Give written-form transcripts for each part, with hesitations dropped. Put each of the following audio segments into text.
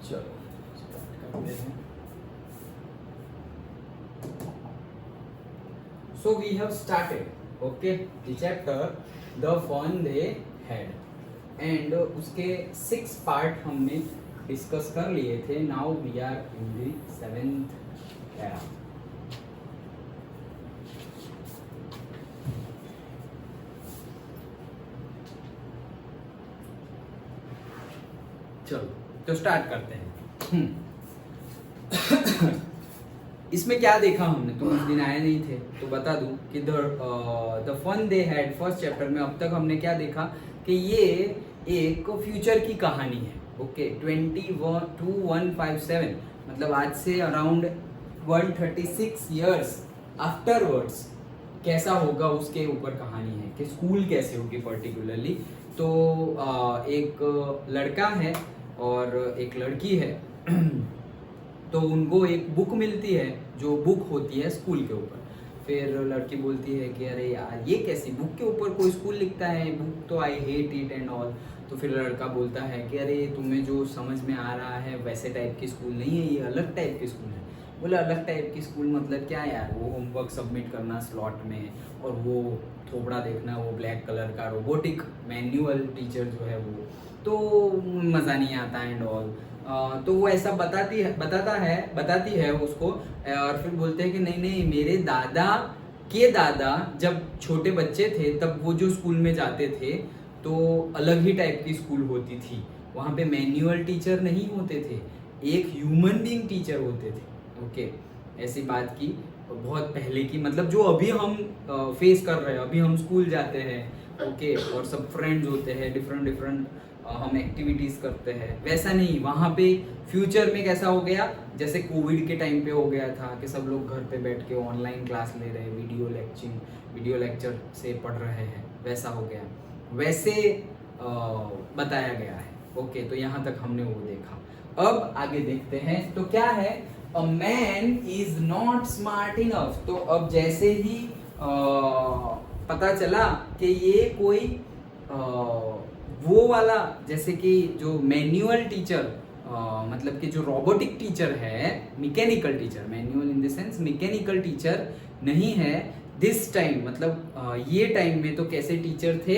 चलो स्टार्ट करते हैं। So we have started, okay, the chapter The Fun They Had, and उसके 6 part हमने डिस्कस कर लिए थे. Now we are in the 7th era. चलो तो स्टार्ट करते हैं. इसमें क्या देखा हमने, तुम उस दिन आए नहीं थे तो बता दूं कि the fun they had first chapter में अब तक हमने क्या देखा कि ये एक फ्यूचर की कहानी है. ओके, 2157 मतलब आज से अराउंड 136 इयर्स आफ्टरवर्ड्स कैसा होगा उसके ऊपर कहानी है कि स्कूल कैसे होगी पर्टिकुलरली. तो एक लड़का है और एक लड़की है. तो उनको एक बुक मिलती है जो बुक होती है स्कूल के ऊपर. फिर लड़की बोलती है कि अरे यार ये कैसी बुक के ऊपर कोई स्कूल लिखता है, बुक तो I hate it and all. तो फिर लड़का बोलता है कि अरे तुम्हें जो समझ में आ रहा है वैसे टाइप की स्कूल नहीं है, ये अलग टाइप की स्कूल है. बोले अलग टाइप की स्कूल मतलब क्या यार, वो होमवर्क सबमिट करना स्लॉट में और वो थोबड़ा देखना, वो ब्लैक कलर का रोबोटिक मैनुअल टीचर जो है वो, तो मज़ा नहीं आता एंड ऑल. तो वो ऐसा बताती है उसको. और फिर बोलते हैं कि नहीं नहीं, मेरे दादा के दादा जब छोटे बच्चे थे तब वो जो स्कूल में जाते थे तो अलग ही टाइप की स्कूल होती थी. वहाँ पे मैनुअल टीचर नहीं होते थे, एक ह्यूमन बीइंग टीचर होते थे. ओके, ऐसी बात की बहुत पहले की, मतलब जो अभी हम फेस कर रहे हैं. अभी हम स्कूल जाते हैं, ओके, और सब फ्रेंड्स होते हैं, डिफरेंट हम एक्टिविटीज़ करते हैं. वैसा नहीं, वहाँ पे फ्यूचर में कैसा हो गया, जैसे कोविड के टाइम पे हो गया था कि सब लोग घर पे बैठ के ऑनलाइन क्लास ले रहे हैं, वीडियो लेक्चर से पढ़ रहे हैं, वैसा हो गया. वैसे बताया गया है. ओके, तो यहाँ तक हमने वो देखा. अब आगे देखते हैं तो क्या है, a man is not smart enough. तो अब जैसे ही पता चला कि ये कोई वो वाला, जैसे कि जो मैनुअल टीचर मतलब कि जो रोबोटिक टीचर है, mechanical teacher, manual in the sense mechanical teacher नहीं है दिस टाइम. मतलब ये टाइम में तो कैसे टीचर थे,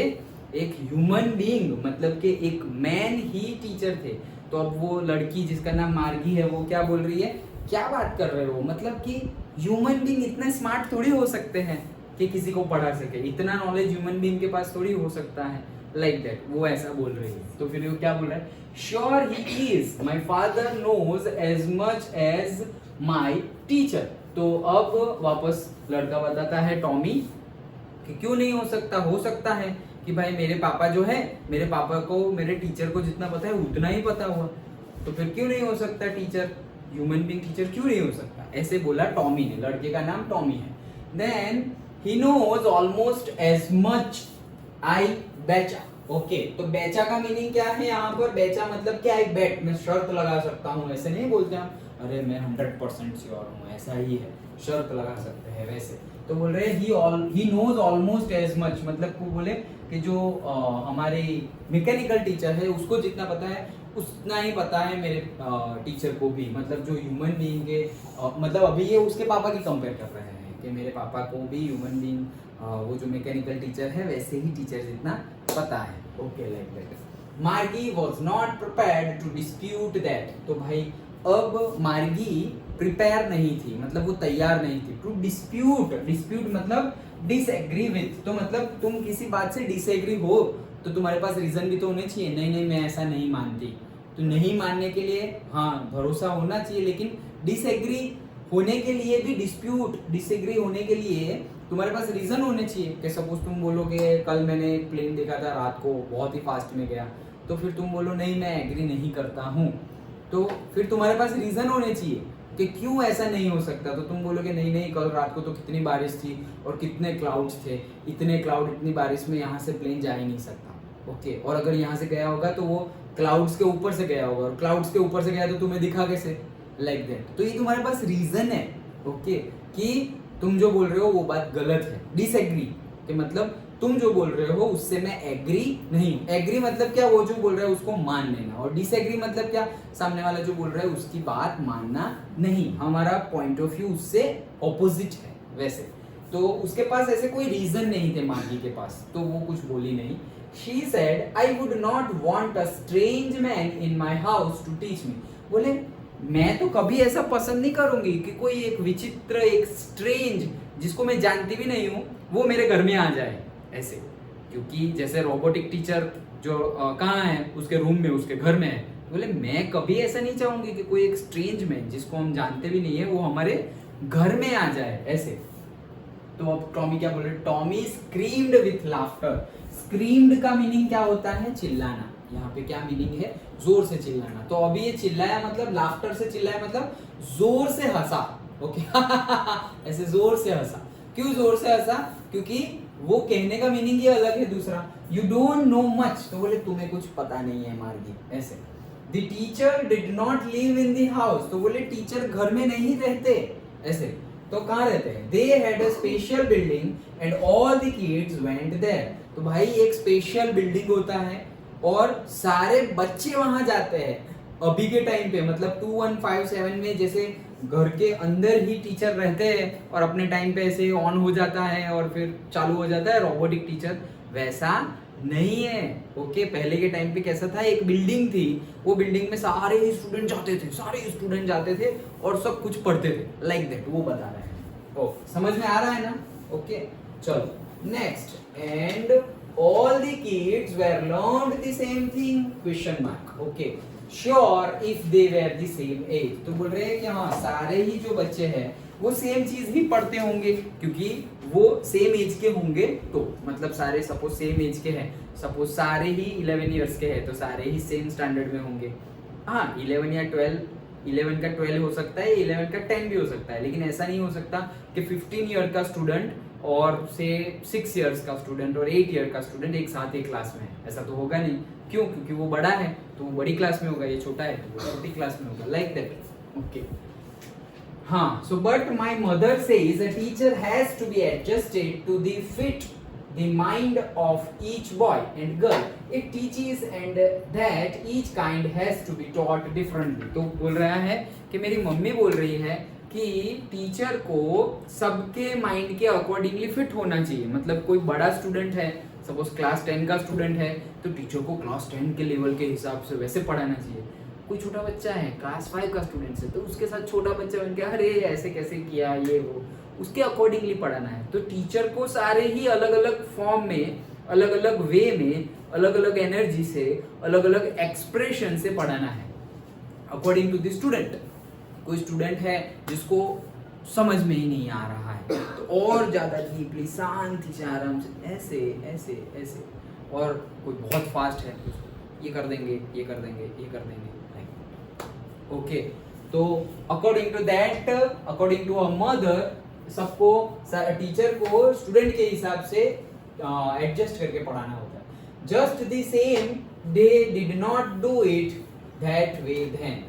एक ह्यूमन बीइंग, मतलब कि एक मैन ही टीचर थे. तो अब वो लड़की जिसका नाम मार्गी है वो क्या बोल रही है, क्या बात कर रहे हो, मतलब कि ह्यूमन बीइंग इतना स्मार्ट थोड़ी हो सकते हैं कि किसी को पढ़ा सके, इतना नॉलेज ह्यूमन बीइंग के पास थोड़ी हो सकता है, लाइक दैट. वो ऐसा बोल रही है. तो फिर वो क्या बोल रहा है, sure he is, my father knows as much as my teacher. तो अब वापस लड़का बताता है टॉमी कि क्यों नहीं हो सकता, हो सकता है कि भाई मेरे पापा जो है, मेरे पापा को मेरे टीचर को जितना पता है उतना ही पता हुआ. तो फिर क्यों नहीं हो सकता टीचर, ह्यूमन बीइंग टीचर क्यों नहीं हो सकता, ऐसे बोला टॉमी ने. लड़के का नाम टॉमी है. Then he knows almost as much I betcha. Okay, तो बेचा का मीनिंग क्या है यहाँ पर, बेचा मतलब क्या, एक बेट, मैं शर्त लगा सकता हूँ, ऐसे नहीं बोलते हम, अरे मैं 100% श्योर हूँ, ऐसा ही है, शर्त लगा सकते हैं वैसे. तो बोल रहे he knows almost as much, मतलब को बोले कि जो हमारे मैकेनिकल टीचर है उसको जितना पता है उतना ही पता है मेरे टीचर को भी. मतलब जो ह्यूमन बीइंग के मतलब अभी ये उसके पापा की कंपेयर कर रहे हैं कि मेरे पापा को भी ह्यूमन बीइंग वो जो मैकेनिकल टीचर है वैसे ही टीचर जितना पता है. Okay, like that. Margie was not prepared to dispute that. तो भाई अब मार्गी प्रिपेयर नहीं थी, मतलब वो तैयार नहीं थी टू डिस्प्यूट मतलब डिसएग्री विथ. तो मतलब तुम किसी बात से डिसएग्री हो तो तुम्हारे पास रीजन भी तो होने चाहिए. नहीं नहीं, मैं ऐसा नहीं मानती. तो नहीं मानने के लिए हाँ भरोसा होना चाहिए, लेकिन डिसएग्री होने के लिए भी, डिसएग्री होने के लिए तुम्हारे पास रीजन होने चाहिए. कि सपोज तुम बोलोगे कल मैंने एक प्लेन देखा था रात को, बहुत ही फास्ट में गया, तो फिर तुम बोलो नहीं मैं एग्री नहीं करता हूँ, तो फिर तुम्हारे पास रीजन होने चाहिए कि क्यों ऐसा नहीं हो सकता. तो तुम बोलोगे नहीं नहीं, कल रात को तो कितनी बारिश थी और कितने क्लाउड्स थे, इतने क्लाउड, इतनी बारिश में यहाँ से प्लेन जा ही नहीं सकता. ओके, और अगर यहाँ से गया होगा तो वो क्लाउड्स के ऊपर से गया होगा, और क्लाउड्स के ऊपर से गया तो तुम्हें दिखा कैसे, लाइक दैट. तो ये तुम्हारे पास रीजन है. ओके, कि तुम जो बोल रहे हो वो बात गलत है. डिसएग्री कि मतलब तुम जो बोल रहे हो उससे मैं एग्री नहीं हूँ। एग्री मतलब क्या, वो जो बोल रहा है उसको मान लेना, और डिसएग्री मतलब क्या, सामने वाला जो बोल रहा है उसकी बात मानना नहीं, हमारा पॉइंट ऑफ व्यू उससे ऑपोजिट है। वैसे तो उसके पास ऐसे कोई रीजन नहीं थे मार्गी के पास, तो वो कुछ बोली नहीं। She said, I would not want a strange man in my house to teach me. बोले मैं तो कभी ऐसा पसंद नहीं करूंगी कि कोई एक विचित्र, एक स्ट्रेंज, जिसको मैं जानती भी नहीं हूँ, वो मेरे घर में आ जाए ऐसे। क्योंकि जैसे रोबोटिक टीचर जो कहाँ है, उसके रूम में, उसके घर में है। बोले मैं कभी ऐसा नहीं चाहूंगी कि कोई एक स्ट्रेंज मैन जिसको हम जानते भी नहीं है वो हमारे घर में आ जाए ऐसे। तो अब टॉमी क्या बोल रहे, Tommy screamed with laughter. Screamed का मीनिंग क्या होता है, चिल्लाना। यहाँ पे क्या मीनिंग है, जोर से चिल्लाना। तो अभी ये चिल्लाया मतलब लाफ्टर से चिल्लाया मतलब जोर से हंसा, ओके ऐसे जोर से हंसा। क्यों जोर से हंसा, क्योंकि वो कहने का मीनिंग ये अलग है दूसरा, यू डोंट नो मच, तो बोले तुम्हें कुछ पता नहीं है मार्गी ऐसे। The teacher did not live in the house, तो बोले टीचर घर में नहीं रहते ऐसे। तो कहाँ रहते हैं, they had a special building and all the kids went there. तो भाई एक स्पेशल बिल्डिंग होता है और सारे बच्चे वहां जाते हैं। अभी के टाइम पे मतलब 2157 में जैसे घर के अंदर ही टीचर रहते हैं और अपने टाइम पे ऐसे ऑन हो जाता है और फिर चालू हो जाता है रोबोटिक टीचर, वैसा नहीं है। ओके पहले के टाइम पे कैसा था, एक बिल्डिंग थी, वो बिल्डिंग में सारे ही स्टूडेंट जाते थे और सब कुछ पढ़ते थे, लाइक दैट वो बता रहे हैं। ओ समझ में आ रहा है ना, ओके चलो next. And all the kids were learned the same thing, question mark, okay sure if they were the same age। तो बोल रहे हैं कि हाँ सारे ही जो बच्चे हैं वो सेम चीज ही पढ़ते होंगे, क्योंकि वो सेम एज के होंगे। तो मतलब सारे सपोज सेम एज के हैं, सपोज सारे ही 11 इयर्स के हैं तो सारे ही सेम स्टैंडर्ड में होंगे। हाँ 11 या 12, 11 का 12 हो सकता है, 11 का 10 भी हो सकता है, लेकिन ऐसा नहीं हो सकता कि 15 ईयर का स्टूडेंट और से 6 इयर्स का स्टूडेंट और 8 ईयर का स्टूडेंट एक साथ एक क्लास में है, ऐसा तो होगा नहीं। क्यों, क्योंकि वो बड़ा है तो वो बड़ी क्लास में होगा, ये छोटा है तो वो छोटी क्लास में होगा, लाइक दैट। ओके हाँ, so but my mother says a teacher has to be adjusted to the fit the mind of each boy and girl, it teaches and that each kind has to be taught differently। तो बोल रहा है कि मेरी mummy बोल रही है कि टीचर को सबके माइंड के अकॉर्डिंगली फिट होना चाहिए। मतलब कोई बड़ा स्टूडेंट है, सपोज क्लास 10 का स्टूडेंट है, तो टीचर को क्लास 10 के लेवल के हिसाब से वैसे पढ़ाना चाहिए। कोई छोटा बच्चा है, क्लास 5 का स्टूडेंट है, तो उसके साथ छोटा बच्चा बन के अरे ऐसे कैसे किया ये वो, उसके अकॉर्डिंगली पढ़ाना है। तो टीचर को सारे ही अलग अलग फॉर्म में, अलग अलग वे में, अलग अलग एनर्जी से, अलग अलग एक्सप्रेशन से पढ़ाना है अकॉर्डिंग टू द स्टूडेंट। कोई स्टूडेंट है जिसको समझ में ही नहीं आ रहा है तो और ज्यादा डीपली शांति से आराम से ऐसे ऐसे ऐसे, और कोई बहुत फास्ट है ये कर देंगे ये कर देंगे ये कर देंगे। ओके तो according to that, according to a mother, सबको टीचर को स्टूडेंट के हिसाब से एडजस्ट करके पढ़ाना होता है। Just the same they did not do it that way then,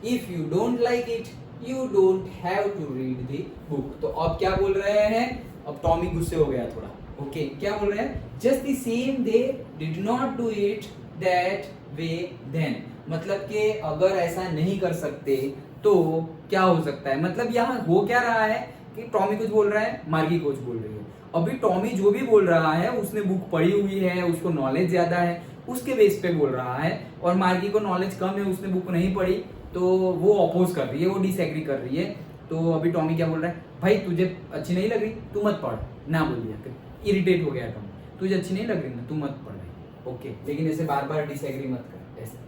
if you don't like it you don't have to read the book. तो अब क्या बोल रहे हैं, अब टॉमी गुस्से हो गया थोड़ा। ओके क्या बोल रहे हैं, just the same they did not do it that way then, मतलब कि अगर ऐसा नहीं कर सकते तो क्या हो सकता है। मतलब यहाँ हो क्या रहा है कि टॉमी कुछ बोल रहा है, मार्गी कुछ बोल रही है। अभी टॉमी जो भी बोल रहा है उसने बुक पढ़ी हुई है, उसको नॉलेज ज्यादा है, उसके बेस पे बोल रहा है, और मार्गी को नॉलेज कम है, उसने बुक नहीं पढ़ी, तो वो अपोज कर रही है, वो डिसएग्री कर रही है। तो अभी टॉमी क्या बोल रहा है, भाई तुझे अच्छी नहीं लग रही तू मत पढ़, ना बोल दिया, इरिटेट हो गया टॉमी, तुझे अच्छी नहीं लग रही ना तू मत पढ़। ओके लेकिन ऐसे बार बार डिसएग्री मत कर ऐसे।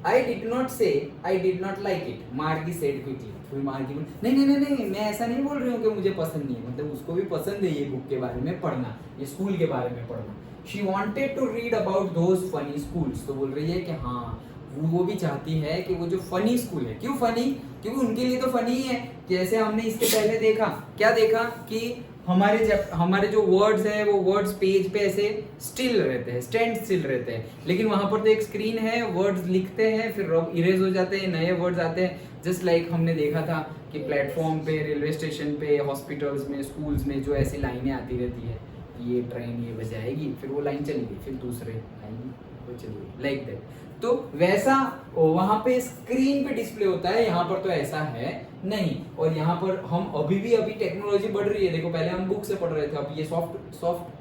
I did not say I did not like it, मार्गी said quickly। फिर मार्गी बोली नहीं नहीं नहीं नहीं मैं ऐसा नहीं बोल रही हूँ कि मुझे पसंद नहीं है, मतलब उसको भी पसंद है ये बुक के बारे में पढ़ना, ये स्कूल के बारे में पढ़ना। She wanted to read about those funny schools। तो बोल रही है कि हाँ वो भी चाहती है कि वो जो फनी स्कूल है, क्यों फनी, क्योंकि उनके लिए तो फनी ही है। जैसे हमने इसके पहले देखा, क्या देखा कि हमारे जो वर्ड्स है वो वर्ड्स पेज पे ऐसे स्टिल रहते हैं, स्टैंड स्टिल रहते हैं, लेकिन वहां पर तो एक स्क्रीन है, वर्ड्स लिखते हैं फिर इरेज हो जाते हैं, नए वर्ड्स आते हैं। जस्ट लाइक हमने देखा था कि प्लेटफॉर्म पे, रेलवे स्टेशन पे, हॉस्पिटल्स में, स्कूल्स में जो ऐसी लाइनें आती रहती है, कि ये ट्रेन ये बजाएगी, फिर वो लाइन चली गई, फिर दूसरे आएंगी वो चली गई, लाइक दैट। तो वैसा वहां पे स्क्रीन पे डिस्प्ले होता है, यहाँ पर तो ऐसा है नहीं। और यहाँ पर हम अभी टेक्नोलॉजी बढ़ रही है, देखो पहले हम बुक से पढ़ रहे थे, अब ये सॉफ्ट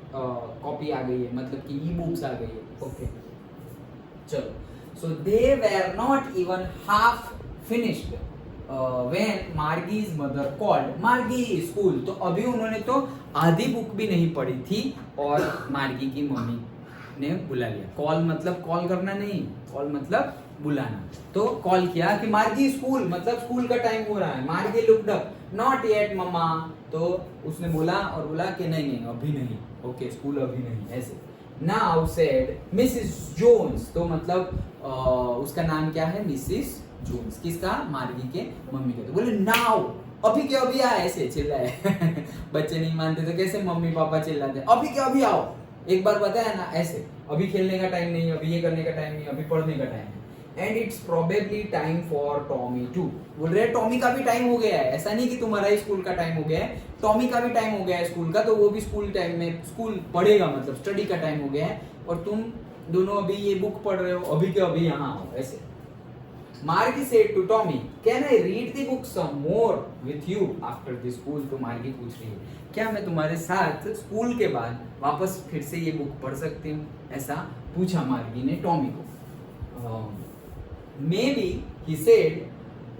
कॉपी आ गई है, मतलब कि ई बुक्स आ गई है। ओके चलो, so they were not even half finished when Margie's mother called Margie school. तो अभी उन्होंने तो आधी बुक भी नहीं पढ़ी थी और मार्गी की मम्मी ने बुला लिया। कॉल मतलब कॉल करना नहीं, कॉल मतलब बुलाना। तो कॉल किया कि मार्गी स्कूल, मतलब स्कूल का टाइम हो रहा है। मार्गी लुक्ड अप, नॉट येट मम्मा। तो उसने बोला और बोला कि नहीं अभी नहीं, ओके स्कूल अभी नहीं, ऐसे। नाउ सेड मिसिस जोन्स, तो मतलब उसका नाम क्या है, मिसिस जोन्स। किसका, मार्गी के मम्मी का। तो बोले नाउ, अभी के अभी आए, ऐसे चिल्लाए। बच्चे नहीं मानते तो कैसे मम्मी पापा चिल्लाते, अभी के अभी आओ, एक बार बताया ना, ऐसे। अभी खेलने का टाइम नहीं, अभी ये करने का टाइम नहीं, अभी पढ़ने का टाइम है। And it's probably time for Tommy too. बोल रहे टॉमी का भी टाइम हो गया है, ऐसा नहीं कि तुम्हारा ही स्कूल का टाइम हो गया है, टॉमी का भी टाइम हो गया है स्कूल का, तो वो भी स्कूल टाइम में स्कूल पढ़ेगा, मतलब स्टडी का टाइम हो गया है, और तुम दोनों अभी ये बुक पढ़ रहे हो, अभी के अभी यहाँ आओ, ऐसे। Margie said to Tommy, "Can I read the book some more with you after the school?" तो मार्गी पूछ रही है, क्या मैं तुम्हारे साथ स्कूल के बाद वापस फिर से ये बुक पढ़ सकती हूँ, ऐसा पूछा मार्गी ने टॉमी को। Maybe he said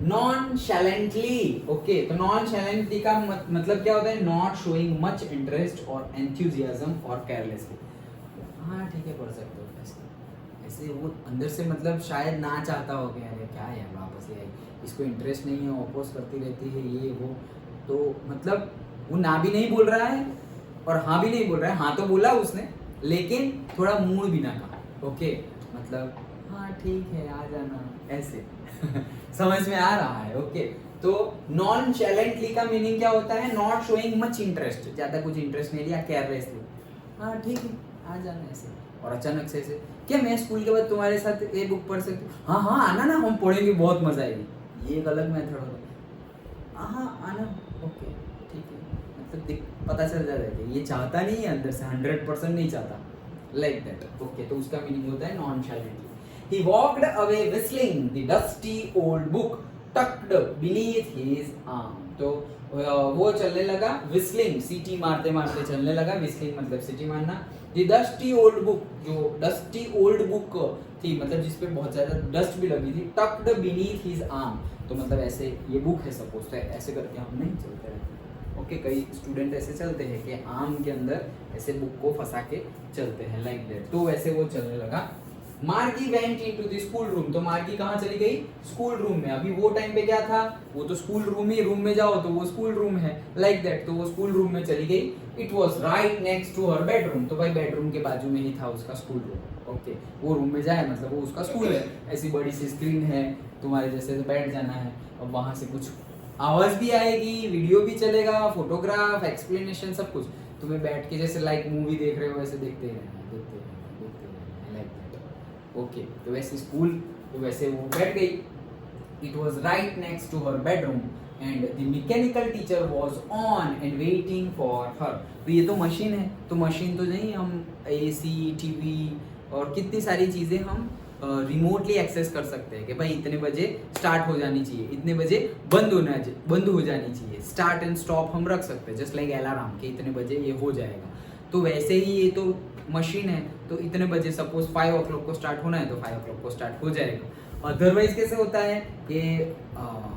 nonchalantly. Okay, तो nonchalantly का मतलब क्या होता है, not showing much interest or enthusiasm or carelessly। हाँ ठीक है, पढ़ सकते हो ऐसे। वो अंदर से मतलब शायद ना चाहता हो कि अरे क्या है वापस ये, इसको इंटरेस्ट नहीं है, ऑपोज करती रहती है ये वो। तो मतलब वो ना भी नहीं बोल रहा है और हाँ भी नहीं बोल रहा है। हाँ तो बोला उसने, लेकिन थोड़ा मूड भी ना कहा। ओके मतलब हाँ ठीक है आ जाना, ऐसे। समझ में आ रहा है। ओके तो नॉनचैलेंटली का मीनिंग क्या होता है, नॉट शोइंग मच इंटरेस्ट, ज्यादा कुछ इंटरेस्ट नहीं लिया, केयरलेसली, हाँ ठीक है आ जाना, ऐसे। और अचानक से ऐसे, क्या मैं स्कूल के बाद तुम्हारे साथ ये बुक पढ़ सकती हूँ? हाँ हाँ आना ना, हम पढ़ेंगे, बहुत मजा आएगी। ये एक अलग मेथड होता है। हाँ आना, ओके ठीक है, मतलब पता चल जाता है ये चाहता नहीं है अंदर से, 100% नहीं चाहता, लाइक दैट। ओके तो उसका मीनिंग होता है नॉनचैलेंटली। He walked away whistling the dusty old book tucked beneath his arm। तो वो चलने लगा, whistling सीटी मारते मारते चलने लगा, whistling मतलब सीटी मारना। The dusty old book, जो dusty old book थी, मतलब जिसपे बहुत ज़्यादा डस्ट भी लगी थी, tucked beneath his arm, तो मतलब ऐसे ये बुक है सपोज, तो ऐसे करके हम नहीं चलते रहते। ओके कई स्टूडेंट ऐसे चलते हैं कि आर्म के अंदर ऐसे बुक को फंसा के चलते हैं, लाइक दैट। तो वैसे वो चलने लगा। मार्गी went into the school room, तो मार्गी कहाँ चली गई, स्कूल रूम में। अभी वो टाइम पे क्या था, वो तो स्कूल रूम ही, रूम में जाओ तो वो स्कूल रूम है, लाइक दैट। तो वो स्कूल रूम में चली गई। It was right next to her bedroom, तो भाई बेडरूम के बाजू में ही था उसका स्कूल रूम। ओके वो रूम में जाए मतलब वो उसका स्कूल है, ऐसी बड़ी सी स्क्रीन है, तुम्हारे जैसे बैठ जाना है, अब वहां से कुछ आवाज भी आएगी, वीडियो भी चलेगा, फोटोग्राफ, एक्सप्लेनेशन, सब कुछ। तुम्हें बैठ के जैसे लाइक मूवी देख रहे हो वैसे देखते रहना, लाइक दैट। ओके तो वैसे स्कूल, तो वैसे वो बैठ गई। It was right next to her bedroom and the mechanical teacher was on and waiting for her. तो ये तो मशीन है, तो मशीन तो नहीं, हम AC, TV और कितनी सारी चीज़ें हम रिमोटली एक्सेस कर सकते हैं कि भाई इतने बजे स्टार्ट हो जानी चाहिए, इतने बजे बंद हो जानी चाहिए, स्टार्ट एंड स्टॉप हम रख सकते हैं, जस्ट लाइक अलार्म के इतने बजे ये हो जाएगा। तो वैसे ही ये तो मशीन है, तो इतने बजे सपोज 5 o'clock को स्टार्ट होना है तो 5 o'clock को स्टार्ट हो जाएगा। अदरवाइज कैसे होता है कि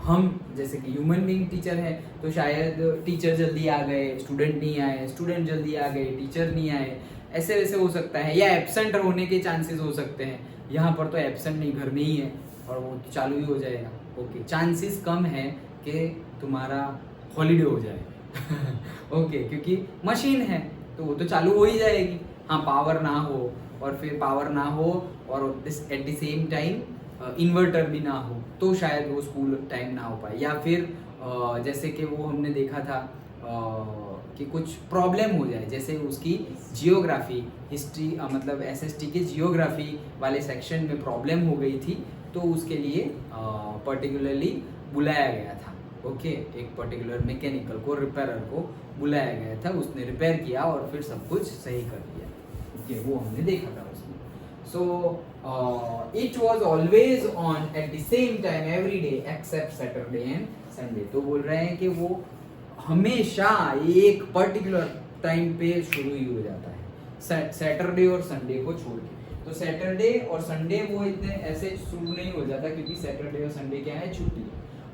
हम जैसे कि ह्यूमन बीइंग टीचर है, तो शायद टीचर जल्दी आ गए, स्टूडेंट नहीं आए, स्टूडेंट जल्दी आ गए, टीचर नहीं आए, ऐसे वैसे हो सकता है, या एब्सेंट होने के चांसेस हो सकते हैं। यहाँ पर तो एब्सेंट नहीं, घर में ही है और वो तो चालू ही हो जाएगा। ओके चांसेस कम है कि तुम्हारा हॉलीडे हो जाए। ओके क्योंकि मशीन है तो वो तो चालू हो ही जाएगी। हाँ पावर ना हो, और फिर पावर ना हो और eight the same time inverter भी ना हो, तो शायद वो स्कूल टाइम ना हो पाए। या फिर जैसे कि वो हमने देखा था कि कुछ प्रॉब्लम हो जाए, जैसे उसकी जियोग्राफी हिस्ट्री मतलब SST के जियोग्राफी वाले सेक्शन में प्रॉब्लम हो गई थी, तो उसके लिए पर्टिकुलरली बुलाया गया था। ओके, एक पर्टिकुलर मैकेनिकल को, रिपेयरर को बुलाया गया था, उसने रिपेयर किया और फिर सब कुछ सही कर दिया। ओके, वो हमने देखा था उसमें। So it was always on at the same time every day except Saturday and Sunday. तो बोल रहे हैं कि वो हमेशा एक पर्टिकुलर टाइम पे शुरू ही हो जाता है, सैटरडे और संडे को छोड़ के। तो सैटरडे और संडे वो इतने ऐसे शुरू नहीं हो जाता, क्योंकि सैटरडे और संडे क्या है, छुट्टी।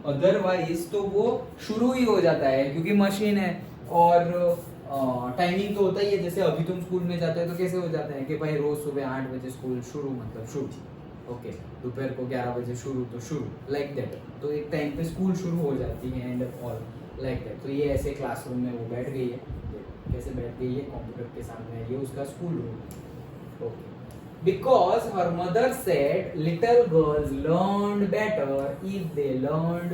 अदरवाइज तो वो शुरू ही हो जाता है, क्योंकि मशीन है और टाइमिंग तो होता ही है। जैसे अभी तुम स्कूल में जाते हो तो कैसे हो जाता है कि भाई रोज सुबह 8 बजे स्कूल शुरू, मतलब शुरू, ओके, दोपहर को 11 बजे शुरू, तो शुरू लाइक दैट। तो एक टाइम पे स्कूल शुरू हो जाती है एंड ऑल लाइक दैट। तो ये ऐसे क्लासरूम में वो बैठ गई है, कैसे बैठ गई है, कंप्यूटर के सामने, ये उसका school room. Okay, because her mother said little girls learned better if they learned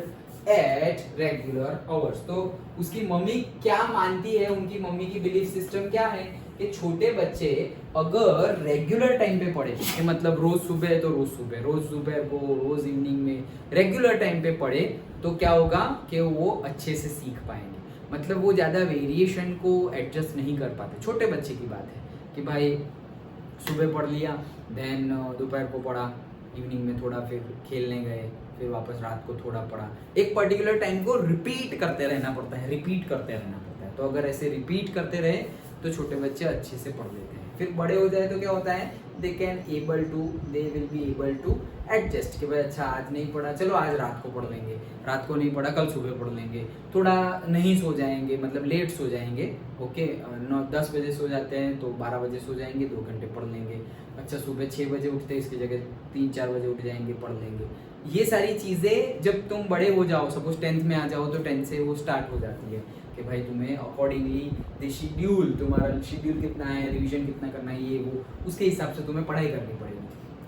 at regular hours। तो उसकी मम्मी क्या मानती है, उनकी मम्मी की बिलीफ सिस्टम क्या है कि छोटे बच्चे अगर रेगुलर टाइम पे पढ़े, कि मतलब रोज सुबह तो रोज सुबह, रोज सुबह को, रोज इवनिंग में रेगुलर टाइम पे पढ़े, तो क्या होगा कि वो अच्छे से सीख पाएंगे। मतलब वो ज़्यादा वेरिएशन को एडजस्ट नहीं कर पाते। छोटे बच्चे की बात है कि भाई सुबह पढ़ लिया, देन दोपहर को पढ़ा, इवनिंग में थोड़ा फिर खेलने गए, फिर वापस रात को थोड़ा पढ़ा। एक पर्टिकुलर टाइम को रिपीट करते रहना पड़ता है, रिपीट करते रहना पड़ता है। तो अगर ऐसे रिपीट करते रहे तो छोटे बच्चे अच्छे से पढ़ लेते हैं। फिर बड़े हो जाए तो क्या होता है, they will be able to adjust, कि भाई अच्छा आज नहीं पढ़ा, चलो आज रात को पढ़ लेंगे, रात को नहीं पढ़ा कल सुबह पढ़ लेंगे, थोड़ा नहीं सो जाएंगे, मतलब लेट सो जाएंगे, ओके, 9-10 बजे सो जाते हैं तो 12 बजे सो जाएंगे, 2 घंटे पढ़ लेंगे। अच्छा, सुबह 6 बजे उठते हैं, इसकी जगह 3-4 बजे उठ जाएंगे, पढ़ लेंगे। ये सारी चीज़ें जब तुम बड़े हो जाओ, सपोज 10th में आ जाओ, तो 10th से वो स्टार्ट हो जाती है कि भाई तुम्हें अकॉर्डिंगली द शेड्यूल, तुम्हारा शेड्यूल कितना है, रिवीजन कितना करना है, ये वो उसके हिसाब से तुम्हें पढ़ाई करनी पड़ेगी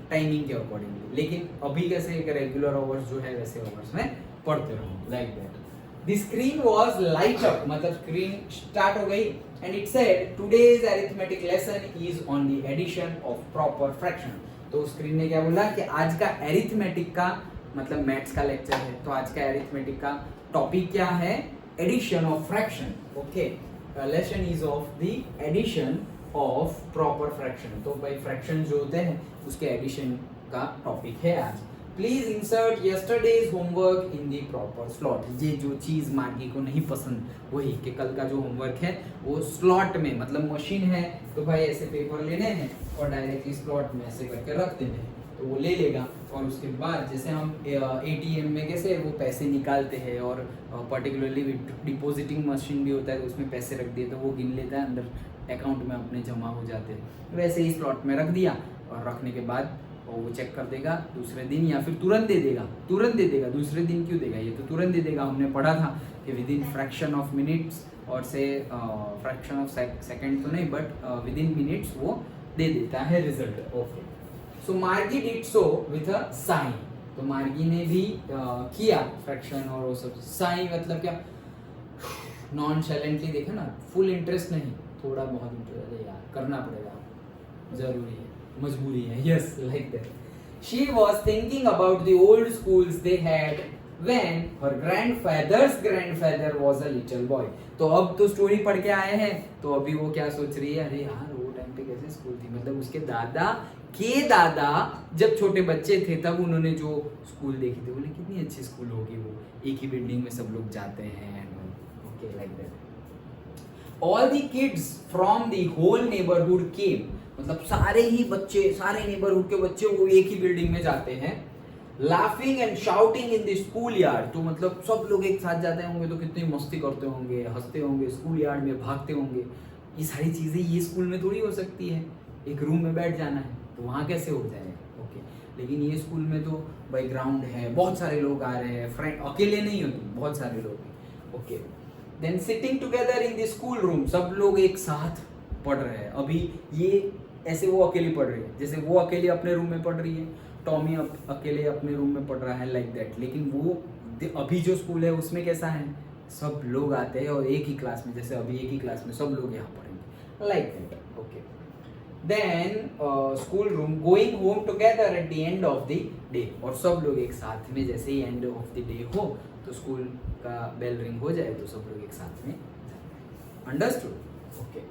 टाइमिंग के अकॉर्डिंगली। लेकिन अभी कैसे एक रेगुलर आवर्स जो है वैसे आवर्स में पढ़ते रहो, like that. The screen was light up, मतलब स्क्रीन स्टार्ट हो गई, and it said today's arithmetic lesson is on the addition of proper fraction. तो स्क्रीन ने क्या बोला कि आज का अरिथमेटिक का, मतलब मैथ्स का लेक्चर है, तो आज का अरिथमेटिक का टॉपिक क्या है, addition of fraction. Okay, lesson is of the addition of proper fraction. तो भाई फ्रैक्शन जो होते हैं उसके एडिशन का टॉपिक है आज। Please insert yesterday's homework in the proper slot. ये जो चीज़ मार्गी को नहीं पसंद, वही कि कल का जो होमवर्क है वो स्लॉट में, मतलब मशीन है तो भाई ऐसे पेपर लेने हैं और डायरेक्टली स्लॉट में ऐसे करके रख देने हैं, तो वो ले लेगा। और उसके बाद जैसे हम ATM में कैसे वो पैसे निकालते हैं, और पर्टिकुलरली डिपॉजिटिंग मशीन भी होता है, तो उसमें पैसे रख दिए तो वो गिन लेता है, अंदर अकाउंट में अपने जमा हो जाते हैं। वैसे ही स्लॉट में रख दिया, और रखने के बाद वो चेक कर देगा दूसरे दिन, या फिर तुरंत दे देगा, दूसरे दिन क्यों देगा, ये तो तुरंत दे देगा। हमने पढ़ा था कि with in fraction of minutes, और से फ्रैक्शन ऑफ सेकंड तो नहीं, बट विद इन मिनट्स वो दे देता है result. Okay, so Margie did so with a sign. तो मार्गी ने भी किया फ्रैक्शन और वो सब। साइन मतलब क्या, नॉन साइलेंटली, देखा ना, फुल इंटरेस्ट नहीं, थोड़ा बहुत इंटरेस्ट है यार, करना पड़ेगा, जरूरी है, मजबूरी है, yes, like that. She was thinking about the old schools they had when her grandfather was a little boy. तो अब तो स्टोरी पढ़ के आए हैं, तो अभी वो क्या सोच रही है, अरे यार वो टाइम पे कैसे स्कूल थी, मतलब उसके दादा के दादा जब छोटे बच्चे थे तब उन्होंने जो स्कूल देखी थी, बोले कितनी अच्छी स्कूल होगी वो, एक ही बिल्डिंग में सब लोग जाते हैं, okay, like that. All the kids from the whole neighbourhood came, मतलब सारे ही बच्चे, सारे नेबरहुड के बच्चे वो एक ही बिल्डिंग में जाते हैं। Laughing and shouting in the school yard, तो मतलब सब लोग एक साथ जाते होंगे तो कितनी मस्ती करते होंगे, हंसते होंगे, स्कूल यार्ड में भागते होंगे। ये सारी चीजें ये स्कूल में थोड़ी हो सकती है, एक रूम में बैठ जाना है तो वहाँ कैसे हो जाएगा, ओके। लेकिन ये स्कूल में तो भाई ग्राउंड है, बहुत सारे लोग आ रहे हैं, फ्रेंड अकेले नहीं हो तुम, बहुत सारे लोग हैं, okay. Then sitting together in the school room, सब लोग एक साथ पढ़ रहे हैं। अभी ये ऐसे वो अकेली पढ़ रही है, जैसे वो अकेले अपने रूम में पढ़ रही है, टॉमी अकेले अपने रूम में पढ़ रहा है, लाइक दैट। लेकिन वो अभी जो स्कूल है उसमें कैसा है, सब लोग आते हैं और एक ही क्लास में, जैसे अभी एक ही क्लास में सब लोग यहाँ पढ़ेंगे, like that, okay. Then school room, going home together at the end of the day, और सब लोग एक साथ में जैसे ही एंड ऑफ द डे हो तो स्कूल का बेल रिंग हो जाए तो सब लोग एक साथ में, understood? Okay.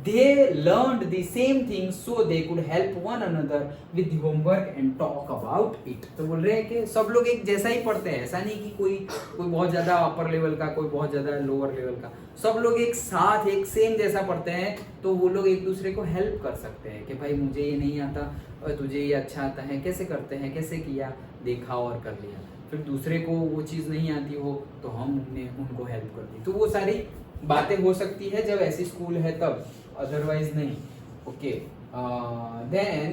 They learned the same thing so they could help one another with the homework and talk about it. तो बोल रहे हैं कि सब लोग एक जैसा ही पढ़ते हैं, ऐसा नहीं कि कोई बहुत ज़्यादा अपर लेवल का, कोई बहुत ज़्यादा लोअर लेवल का, सब लोग एक साथ एक सेम जैसा पढ़ते हैं, तो वो लोग एक दूसरे को हेल्प कर सकते हैं कि भाई मुझे ये नहीं आता और तुझे ये अच्छा आता है, कैसे करते हैं, कैसे किया, देखा और कर लिया। फिर दूसरे को वो चीज़ नहीं आती हो तो हमने उनको हेल्प कर दी। तो वो सारी बातें हो सकती है जब ऐसी स्कूल है तब, अदरवाइज नहीं। Okay, then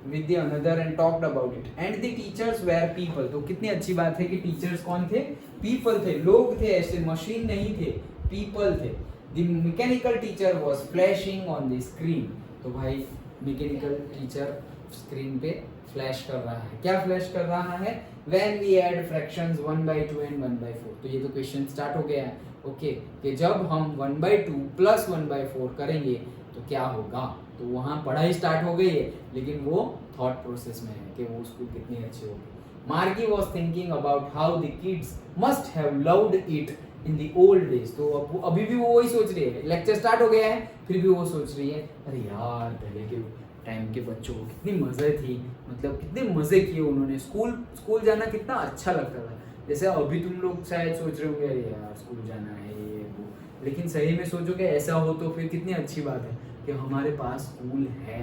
with the another and talked about it and the teachers were people. तो कितनी अच्छी बात है कि टीचर्स कौन थे? पीपल थे, लोग थे, ऐसे मशीन नहीं थे, पीपल थे। The mechanical teacher was flashing on the screen. तो भाई मैकेनिकल टीचर स्क्रीन पे फ्लैश कर रहा है। क्या फ्लैश कर रहा है? When we add fractions 1/2 and 1/4। तो ये तो क्वेश्चन स्टार्ट हो गया है। ओके, कि जब हम 1/2 प्लस 1/4 करेंगे तो क्या होगा। तो वहाँ पढ़ाई स्टार्ट हो गई है, लेकिन वो थॉट प्रोसेस में है कि वो स्कूल कितनी अच्छी होगी। मार्गी was thinking about how the kids must have loved it in the old days. तो अभी भी वो वही सोच रही है, लेक्चर स्टार्ट हो गया है फिर भी वो सोच रही है, अरे यार पहले के टाइम के बच्चों को कितनी मज़े थी, मतलब कितने मज़े किए उन्होंने, स्कूल जाना कितना अच्छा लगता था। जैसे अभी तुम लोग शायद सोच रहे होंगे अरे यार स्कूल जाना है ये वो, लेकिन सही में सोचो कि ऐसा हो तो फिर कितनी अच्छी बात है कि हमारे पास स्कूल है,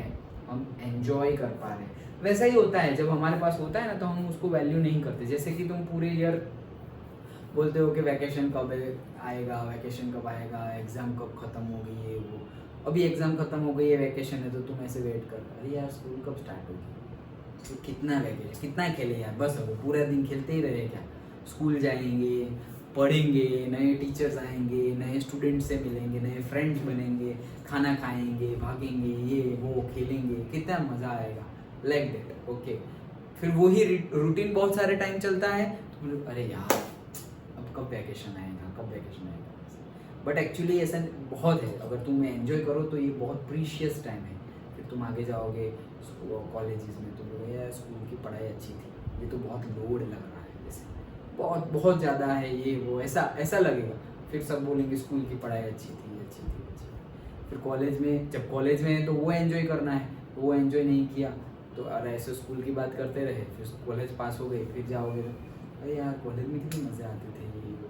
हम एंजॉय कर पा रहे हैं। वैसा ही होता है, जब हमारे पास होता है ना तो हम उसको वैल्यू नहीं करते। जैसे कि तुम पूरे ईयर बोलते हो कि वैकेशन कब आएगा, वैकेशन कब आएगा, एग्ज़ाम कब ख़त्म होगी, ये वो। अभी एग्ज़ाम ख़त्म हो गई है, वैकेशन है, तो तुम ऐसे वेट कर, अरे यार स्कूल कब स्टार्ट होगी, तो कितना वैकेशन, कितना खेले यार, बस अब पूरा दिन खेलते ही रहे क्या। स्कूल जाएंगे, पढ़ेंगे, नए टीचर्स आएंगे, नए स्टूडेंट से मिलेंगे, नए फ्रेंड्स बनेंगे, खाना खाएंगे, भागेंगे, ये वो खेलेंगे, कितना मज़ा आएगा, लाइक दैट। ओके, फिर वही रूटीन बहुत सारे टाइम चलता है, तो अरे यार अब कब वैकेशन आएगा, कब वैकेशन आएगा। बट एक्चुअली ऐसा बहुत है, अगर तुम एंजॉय करो तो ये बहुत प्रीशियस टाइम है। फिर तुम आगे जाओगे कॉलेजेस में, तुम लोग यार स्कूल की पढ़ाई अच्छी थी, ये तो बहुत लोड लग रहा है, जैसे बहुत ज़्यादा है ये वो, ऐसा लगेगा। फिर सब बोलेंगे स्कूल की पढ़ाई अच्छी थी, अच्छी थी, अच्छी थी। फिर कॉलेज में, जब कॉलेज में है तो वो एंजॉय करना है, तो वो एंजॉय नहीं किया तो अरे ऐसे स्कूल की बात करते रहे, फिर कॉलेज पास हो गए, फिर जाओगे तो अरे यार कॉलेज में कितने मज़े आते थे ये वो।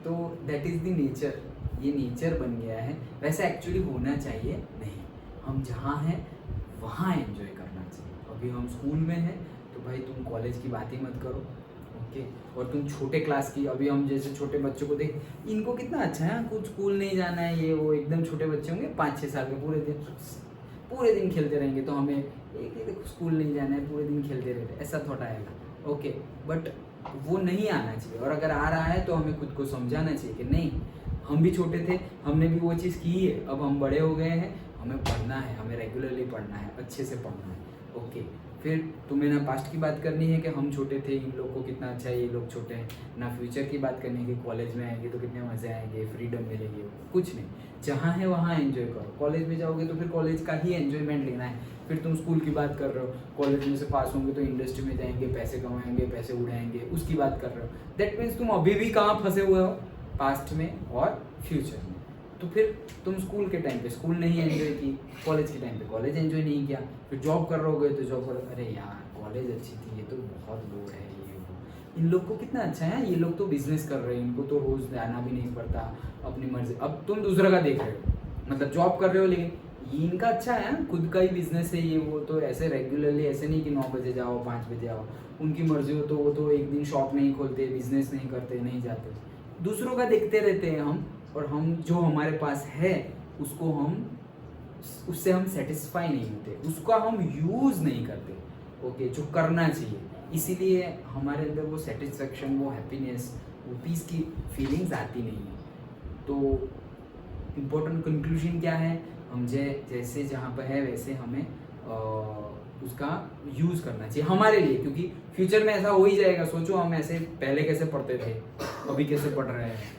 तो दैट इज़ द नेचर, ये नेचर बन गया है। वैसा एक्चुअली होना चाहिए नहीं, हम जहाँ हैं वहाँ एंजॉय करना चाहिए। अभी हम स्कूल में हैं तो भाई तुम कॉलेज की बात ही मत करो। ओके, और तुम छोटे क्लास की, अभी हम जैसे छोटे बच्चों को देख, इनको कितना अच्छा है, कुछ स्कूल नहीं जाना है, ये वो, एकदम छोटे बच्चे होंगे 5-6 साल के, पूरे दिन खेलते रहेंगे, तो हमें एक स्कूल नहीं जाना है, पूरे दिन खेलते रहते, ऐसा थॉट आएगा। ओके, बट वो नहीं आना चाहिए, और अगर आ रहा है तो हमें खुद को समझाना चाहिए कि नहीं, हम भी छोटे थे, हमने भी वो चीज़ की है, अब हम बड़े हो गए हैं, हमें पढ़ना है, हमें रेगुलरली पढ़ना है, अच्छे से पढ़ना है। ओके, फिर तुम्हें ना पास्ट की बात करनी है कि हम छोटे थे, इन लोग को कितना अच्छा है, ये लोग छोटे हैं, ना फ्यूचर की बात करनी है कि कॉलेज में आएंगे तो कितने मज़े आएंगे, फ्रीडम मिलेगी, कुछ नहीं। जहाँ है वहाँ एंजॉय करो। कॉलेज में जाओगे तो फिर कॉलेज का ही एंजॉयमेंट लेना है। फिर तुम स्कूल की बात कर रहे हो, कॉलेज में से पास होंगे तो इंडस्ट्री में जाएंगे, पैसे कमाएंगे, पैसे उड़ाएंगे, उसकी बात कर रहे हो। दैट मीन्स तुम अभी भी कहाँ फंसे हुए हो, पास्ट में और फ्यूचर में। तो फिर तुम स्कूल के टाइम पे स्कूल नहीं एंजॉय की, कॉलेज के टाइम पे कॉलेज एंजॉय नहीं किया, फिर जॉब कर रहोगे तो जॉब करो, अरे यार कॉलेज अच्छी थी, ये तो बहुत लोड है, ये वो। इन लोग को कितना अच्छा है, ये लोग तो बिजनेस कर रहे हैं, इनको तो रोज़ जाना भी नहीं पड़ता, अपनी मर्जी। अब तुम दूसरा का देख रहे हो, मतलब जॉब कर रहे हो, लेकिन इनका अच्छा है, खुद का ही बिजनेस है ये वो, तो ऐसे रेगुलरली ऐसे नहीं कि 9 बजे जाओ 5 बजे आओ, उनकी मर्जी हो तो वो तो एक दिन शॉप नहीं खोलते, बिजनेस नहीं करते, नहीं जाते। दूसरों का देखते रहते हैं हम, और हम जो हमारे पास है उसको उससे हम सेटिस्फाई नहीं होते, उसका हम यूज़ नहीं करते। ओके, जो करना चाहिए, इसीलिए हमारे अंदर वो सेटिस्फेक्शन, वो हैप्पीनेस, वो पीस की फीलिंग्स आती नहीं है। तो इम्पोर्टेंट कंक्लूजन क्या है, हम जैसे जहाँ पर है वैसे हमें उसका यूज़ करना चाहिए हमारे लिए, क्योंकि फ्यूचर में ऐसा हो ही जाएगा। सोचो हम ऐसे पहले कैसे पढ़ते थे, अभी कैसे पढ़ रहे हैं,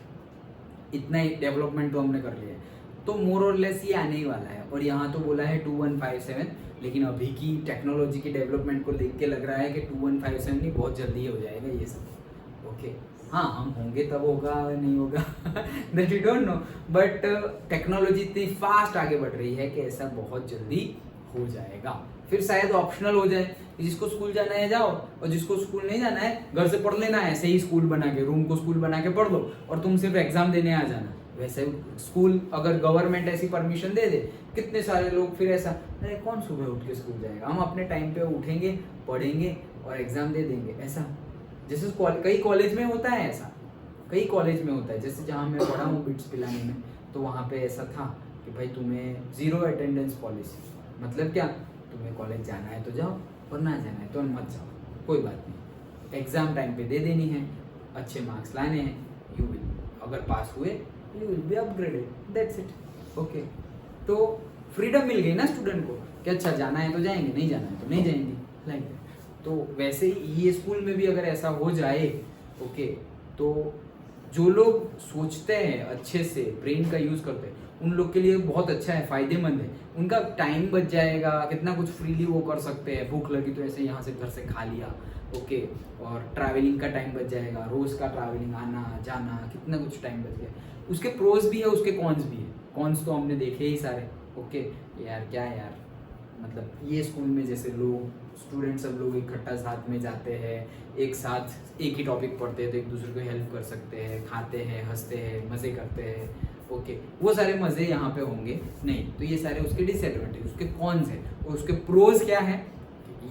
इतना ही डेवलपमेंट तो हमने कर लिया है। तो मोर और लेस ये आने ही वाला है। और यहाँ तो बोला है 2157, लेकिन अभी की टेक्नोलॉजी की डेवलपमेंट को देख के लग रहा है कि 2157 नहीं, बहुत जल्दी हो जाएगा ये सब। ओके हाँ हम होंगे तब होगा नहीं होगा that you don't know, but technology इतनी फास्ट आगे बढ़ रही है कि ऐसा बहुत जल्दी हो जाएगा। फिर शायद ऑप्शनल हो जाए कि जिसको स्कूल जाना है जाओ, और जिसको स्कूल नहीं जाना है घर से पढ़ लेना है, ऐसे ही स्कूल बना के, रूम को स्कूल बना के पढ़ लो और तुम सिर्फ एग्जाम देने आ जाना। वैसे स्कूल अगर गवर्नमेंट ऐसी परमिशन दे दे, कितने सारे लोग फिर ऐसा, अरे कौन सुबह उठ के स्कूल जाएगा, हम अपने टाइम पे उठेंगे, पढ़ेंगे और एग्जाम दे देंगे। ऐसा जैसे कई कॉलेज में होता है, ऐसा कई कॉलेज में होता है। जैसे जहाँ मैं पढ़ा हूँ बिट्स पिलानी में, तो वहाँ पे ऐसा था कि भाई तुम्हें 0 अटेंडेंस पॉलिसी, मतलब क्या, तुम्हें कॉलेज जाना है तो जाओ और ना जाना है तो मत जाओ, कोई बात नहीं, एग्जाम टाइम पे दे देनी है, अच्छे मार्क्स लाने हैं, यू विल, अगर पास हुए you will be upgraded, that's it. Okay, तो फ्रीडम मिल गई ना स्टूडेंट को कि अच्छा जाना है तो जाएंगे, नहीं जाना है तो नहीं जाएंगे, लाइक दैट। तो वैसे ही ये स्कूल में भी अगर ऐसा हो जाए, ओके, तो जो लोग सोचते हैं अच्छे से, ब्रेन का यूज़ करते हैं, उन लोग के लिए बहुत अच्छा है, फ़ायदेमंद है, उनका टाइम बच जाएगा, कितना कुछ फ्रीली वो कर सकते हैं, भूख लगी तो ऐसे यहाँ से घर से खा लिया, ओके, और ट्रैवलिंग का टाइम बच जाएगा, रोज़ का ट्रैवलिंग आना जाना, कितना कुछ टाइम बच गया। उसके प्रोज भी है, उसके कॉन्स भी है। कॉन्स तो हमने देखे ही सारे, ओके यार, क्या यार, मतलब ये स्कूल में जैसे लोग स्टूडेंट सब लोग इकट्ठा साथ में जाते हैं, एक साथ एक ही टॉपिक पढ़ते हैं तो एक दूसरे को हेल्प कर सकते हैं, खाते हैं, हंसते हैं, मज़े करते हैं, ओके, वो सारे मज़े यहाँ पे होंगे नहीं। तो ये सारे उसके डिसएडवांटेज, उसके कॉन्स हैं, और उसके प्रोज क्या है,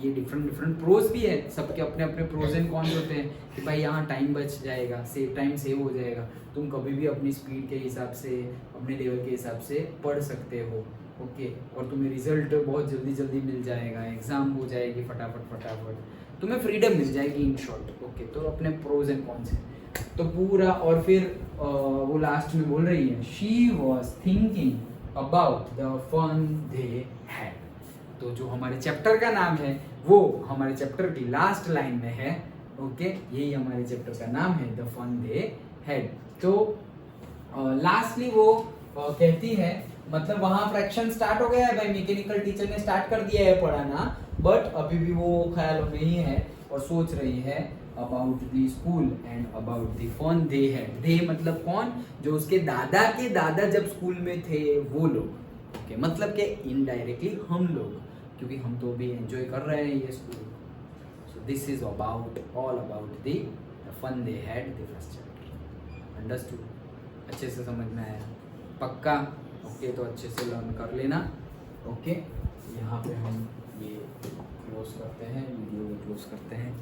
ये डिफरेंट प्रोज भी है, सबके अपने अपने प्रोज एंड कॉन्स होते हैं कि भाई यहाँ टाइम बच जाएगा, टाइम सेव हो जाएगा, तुम कभी भी अपनी स्पीड के हिसाब से, अपने लेवल के हिसाब से पढ़ सकते हो, ओके, और तुम्हें रिजल्ट बहुत जल्दी मिल जाएगा, एग्जाम हो जाएगी फटाफट, तुम्हें फ्रीडम मिल जाएगी इन शॉर्ट, ओके। तो अपने प्रोज एंड कॉन्स हैं तो पूरा। और फिर वो लास्ट में बोल रही है, she was thinking about the fun they had. तो जो हमारे चैप्टर का नाम है वो हमारे चैप्टर की लास्ट लाइन में है, ओके, यही हमारे चैप्टर का नाम है, द फन दे हैड। तो लास्टली वो कहती है, मतलब वहाँ फ्रैक्शन स्टार्ट हो गया है भाई, मैकेनिकल टीचर ने स्टार्ट कर दिया है पढ़ाना, बट अभी भी वो ख्याल में ही है और सोच रही है about the school and about the fun they had. They मतलब कौन, जो उसके दादा के दादा जब स्कूल में थे वो लोग, ओके, मतलब कि इनडायरेक्टली हम लोग, क्योंकि हम तो भी एंजॉय कर रहे हैं ये school. So this is about all about the fun they had the first chapter. Understood? अच्छे से समझ में आया पक्का? ओके, तो अच्छे से लर्न कर लेना, ओके। यहाँ पे हम ये क्लोज करते हैं, वीडियो क्लोज करते हैं।